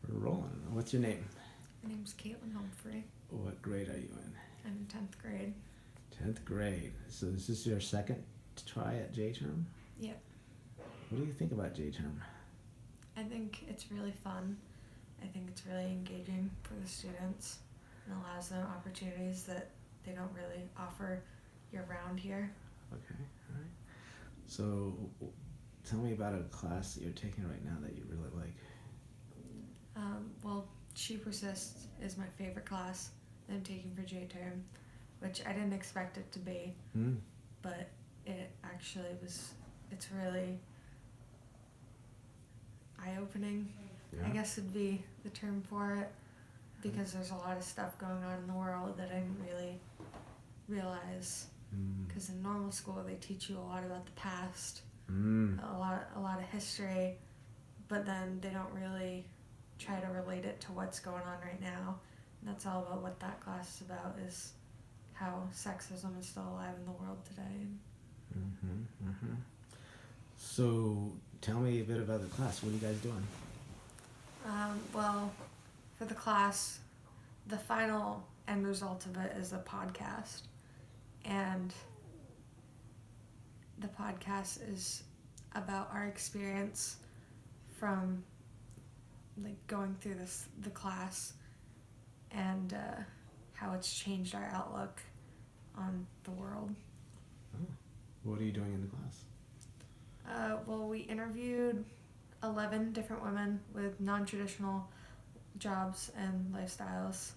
We're rolling. What's your name? My name's Katelynn. What grade are you in? I'm in 10th grade. 10th grade. So is this your second try at J-term? Yep. What do you think about J-term? I think it's really fun. I think it's really engaging for the students and allows them opportunities that they don't really offer year-round here. Okay, all right. So tell me about a class that you're taking right now that you really like. Well, She Persists is my favorite class that I'm taking for J-term, which I didn't expect it to be, but it actually was. It's really eye-opening, Yeah. I guess would be the term for it, because there's a lot of stuff going on in the world that I didn't really realize. Because in normal school they teach you a lot about the past, a lot of history, but then they don't really try to relate it to what's going on right now. And that's all about what that class is about, is how sexism is still alive in the world today. So tell me a bit about the class. What are you guys doing? Well, for the class, the final end result of it is a podcast. And the podcast is about our experience from going through the class, and how it's changed our outlook on the world. Oh. What are you doing in the class? Well, we interviewed 11 different women with non-traditional jobs and lifestyles.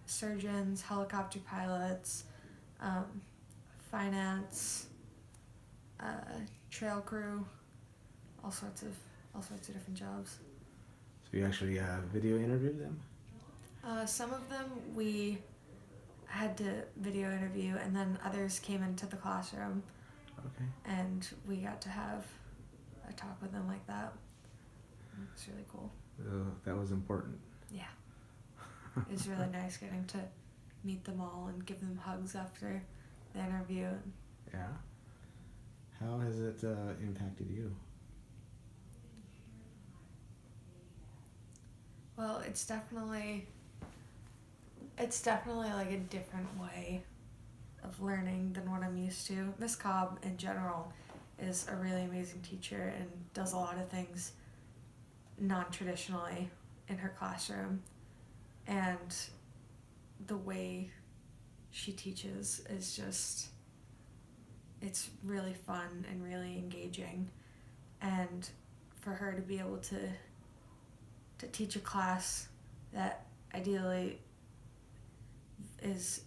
Surgeons, helicopter pilots, finance, trail crew, all sorts of different jobs. So you actually video interviewed them? Some of them we had to video interview, and then others came into the classroom. Okay. And we got to have a talk with them like that. It's really cool. That was important. Yeah. It was really nice getting to meet them all and give them hugs after the interview. Yeah. How has it impacted you? Well, it's definitely like a different way of learning than what I'm used to. Miss Cobb in general is a really amazing teacher and does a lot of things non-traditionally in her classroom, and the way she teaches is just, it's really fun and really engaging. And for her to be able to teach a class that ideally is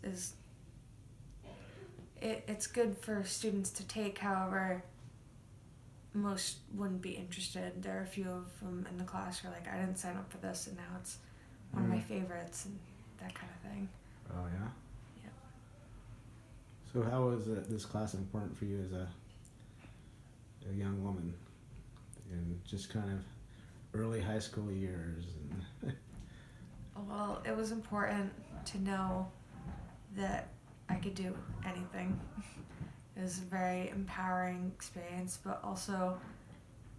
it's good for students to take, however most wouldn't be interested. There are a few of them in the class who are like, I didn't sign up for this and now it's one of my favorites, and that kind of thing. Oh, yeah? Yep. So how was this class important for you as a young woman in just kind of early high school years? Well, it was important to know that I could do anything. It was a very empowering experience, but also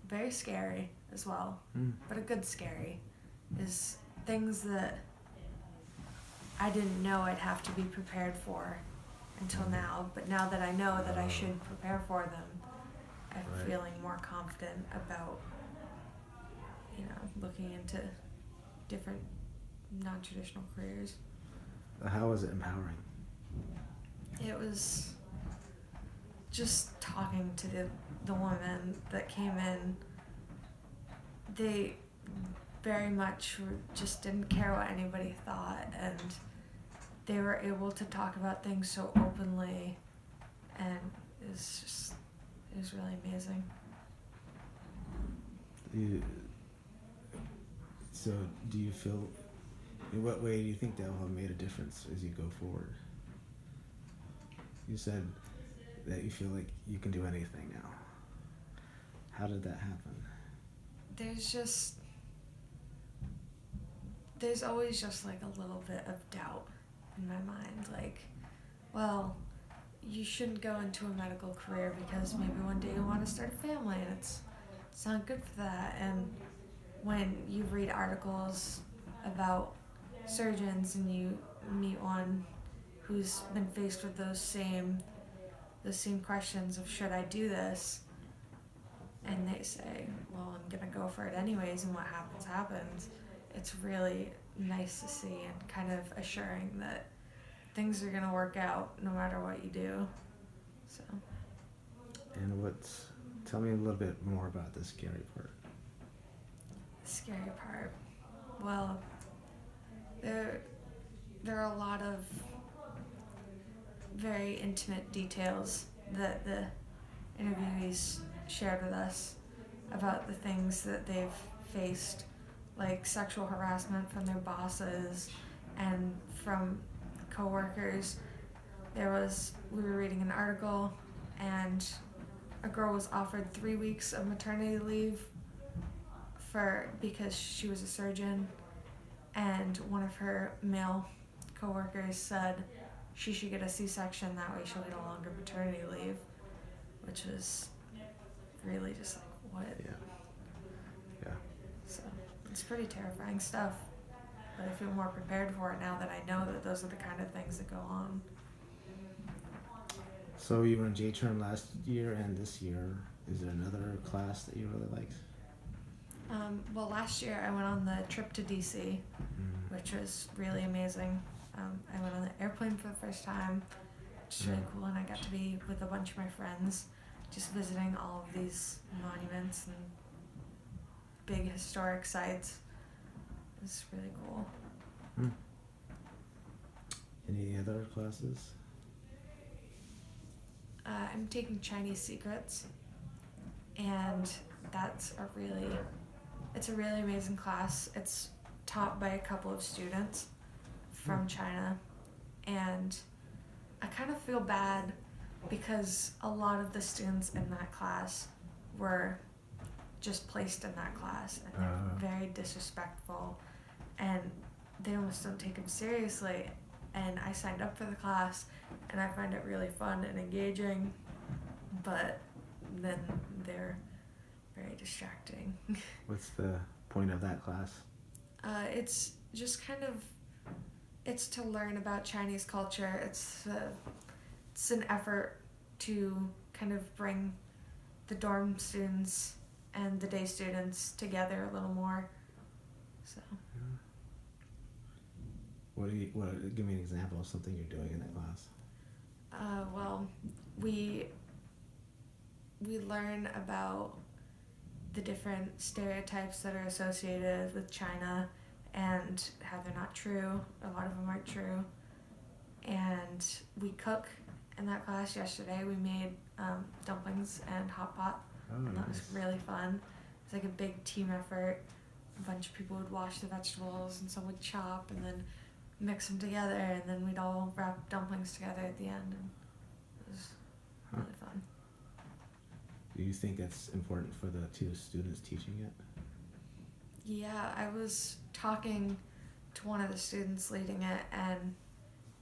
very scary as well. But a good scary. Is things that I didn't know I'd have to be prepared for until now, but now that I know that I should prepare for them, I'm feeling more confident about, looking into different non-traditional careers. How was it empowering? It was just talking to the women that came in. They very much just didn't care what anybody thought, and they were able to talk about things so openly, and it was really amazing. So do you feel, in what way do you think that will have made a difference as you go forward? You said that you feel like you can do anything now. How did that happen? There's always just like a little bit of doubt in my mind, like, well, you shouldn't go into a medical career because maybe one day you want to start a family and it's not good for that. And when you read articles about surgeons and you meet one who's been faced with those same questions of should I do this, and they say, well, I'm gonna go for it anyways, and what happens, it's really nice to see and kind of assuring that things are gonna work out no matter what you do. So. And tell me a little bit more about the scary part. The scary part. Well, there are a lot of very intimate details that the interviewees shared with us about the things that they've faced, like sexual harassment from their bosses and from coworkers. We were reading an article, and a girl was offered 3 weeks of maternity leave because she was a surgeon, and one of her male coworkers said she should get a C-section, that way she'll get a longer maternity leave, which was really just like, what? Yeah. So it's pretty terrifying stuff, but I feel more prepared for it now that I know that those are the kind of things that go on. So you were in J-term last year and this year. Is there another class that you really liked? Well, last year I went on the trip to DC, which was really amazing. I went on the airplane for the first time, which is really cool, and I got to be with a bunch of my friends, just visiting all of these monuments and big historic sites. It was really cool. Any other classes? I'm taking Chinese Secrets, and it's a really amazing class. It's taught by a couple of students from China, and I kind of feel bad because a lot of the students in that class were just placed in that class, and they're very disrespectful, and they almost don't take them seriously. And I signed up for the class, and I find it really fun and engaging, but then they're very distracting. What's the point of that class? It's just it's to learn about Chinese culture. It's an effort to kind of bring the dorm students and the day students together a little more. So. Give me an example of something you're doing in that class. Well, we learn about the different stereotypes that are associated with China and how they're not true. A lot of them aren't true. And we cook in that class. Yesterday we made dumplings and hot pot, and that was really fun. It's like a big team effort. A bunch of people would wash the vegetables, and some would chop, and then mix them together, and then we'd all wrap dumplings together at the end, and it was really fun. Do you think it's important for the two students teaching it? Yeah, I was talking to one of the students leading it, and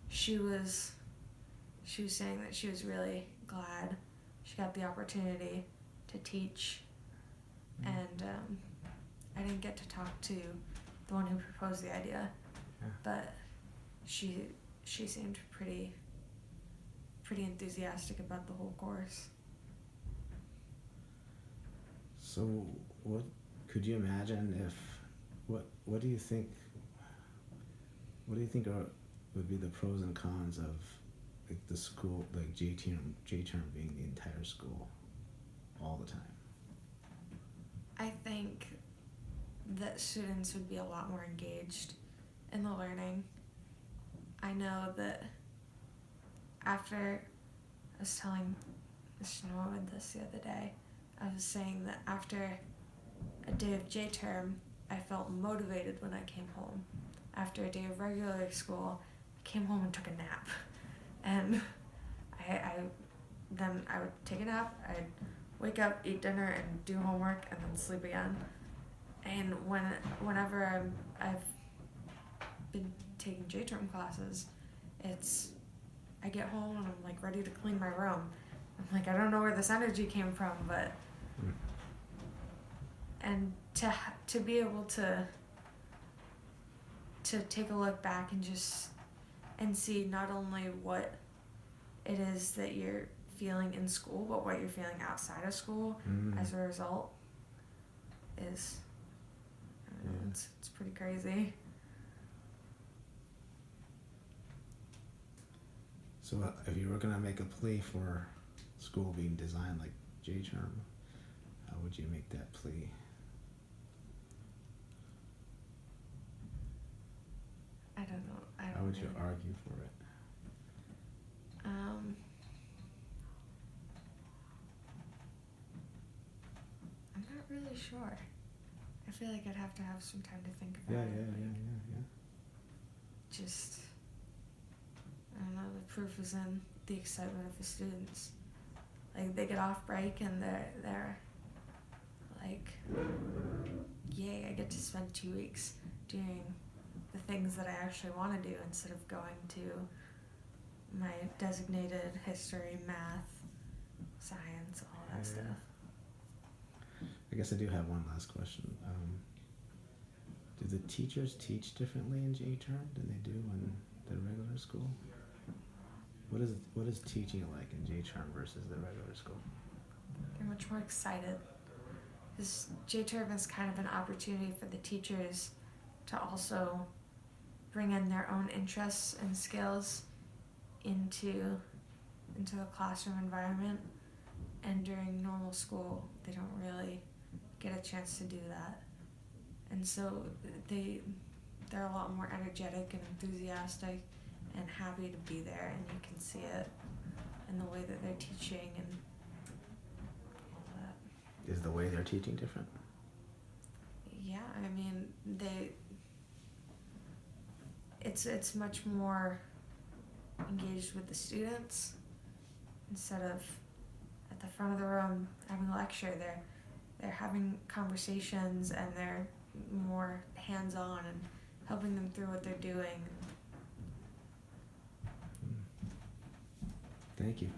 she was saying that she was really glad she got the opportunity to teach, and I didn't get to talk to the one who proposed the idea, but she seemed pretty enthusiastic about the whole course. So what could you imagine if what do you think would be the pros and cons of like the school, like J-term being the entire school all the time? I think that students would be a lot more engaged in the learning. I know that after, I was telling Mr. Norwood this the other day, I was saying that after a day of J-term, I felt motivated when I came home. After a day of regular school, I came home and took a nap. And then I would take a nap, I'd wake up, eat dinner, and do homework, and then sleep again. And whenever I've been taking J-term classes, I get home and I'm like ready to clean my room. I'm like, I don't know where this energy came from, but and to be able to take a look back and see not only what it is that you're feeling in school, but what you're feeling outside of school as a result is, I don't know, it's pretty crazy. So if you were going to make a plea for school being designed like J-term, how would you make that plea? I don't know. How would you argue for it? I'm not really sure. I feel like I'd have to have some time to think about it. Yeah. Just, I don't know, the proof is in the excitement of the students. Like, they get off break and they're like, yay, I get to spend 2 weeks doing the things that I actually want to do instead of going to my designated history, math, science, all that stuff. I guess I do have one last question. Do the teachers teach differently in J-term than they do in the regular school? What is teaching like in J-term versus the regular school? They're much more excited. Because J-term is kind of an opportunity for the teachers to also bring in their own interests and skills into the classroom environment, and during normal school they don't really get a chance to do that, and so they're a lot more energetic and enthusiastic and happy to be there, and you can see it in the way that they're teaching and all that. Is the way they're teaching different? Yeah, I mean, it's much more engaged with the students. Instead of at the front of the room having a lecture, they're having conversations, and they're more hands-on and helping them through what they're doing. Thank you.